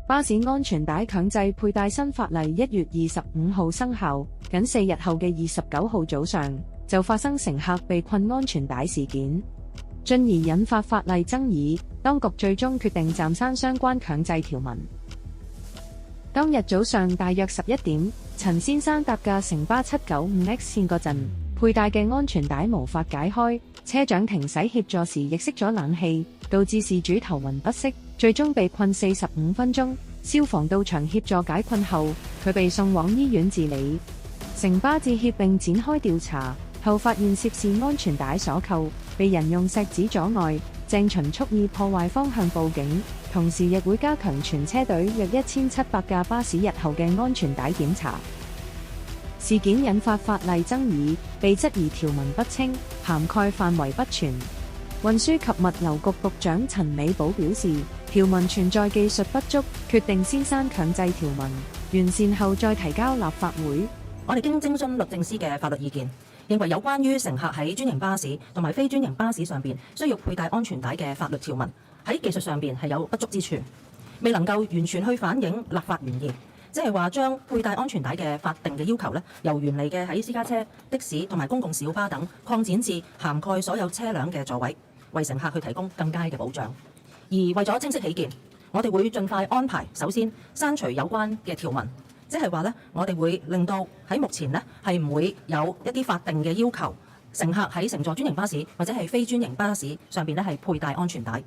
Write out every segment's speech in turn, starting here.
巴士安全帶強制佩戴新法例1月25號生效，僅4日後嘅29號早上，就發生乘客被困安全帶事件，進而引發法例爭議，當局最終決定暫刪相關強制條文。當日早上大約11點，陳先生搭嘅城巴795X 線嗰陣，佩戴嘅安全帶無法解開，車長停駛協助時亦熄咗冷氣，導致事主頭暈不適，最終被困45分鐘。消防到場協助解困後，佢被送往醫院治理。城巴致歉並展開調查後，發現涉事安全帶鎖扣被人用石子阻礙，鄭循蓄意破壞方向報警，同時亦會加強全車隊約1700架巴士日後嘅安全帶檢查。事件引發法例爭議，被質疑條文不清，涵蓋範圍不全。運輸及物流局局長陳美寶表示，條文存在技術不足，決定先刪強制條文，完善後再提交立法會。我哋經徵詢律政司嘅法律意見，認為有關於乘客喺專營巴士同埋非專營巴士上邊需要佩戴安全帶嘅法律條文，喺技術上邊係有不足之處，未能夠完全去反映立法原意，即係話將佩戴安全帶嘅法定嘅要求由原嚟嘅喺私家車、的士同埋公共小巴等擴展至涵蓋所有車輛嘅座位，為乘客去提供更佳嘅保障。而為咗清晰起見，我哋會盡快安排，首先刪除有關嘅條文，即係話我哋會令到喺目前係唔會有一啲法定嘅要求，乘客喺乘坐專營巴士或者係非專營巴士上邊係佩戴安全帶。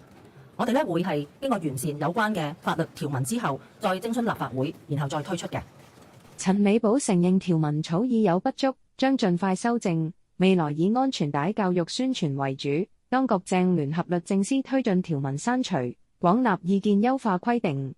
我哋會係經過完善有關嘅法律條文之後，再徵詢立法會，然後再推出嘅。陳美寶承認條文草擬有不足，將盡快修正，未來以安全帶教育宣傳為主。當局正聯合律政司推進條文刪除、廣納意見優化規定。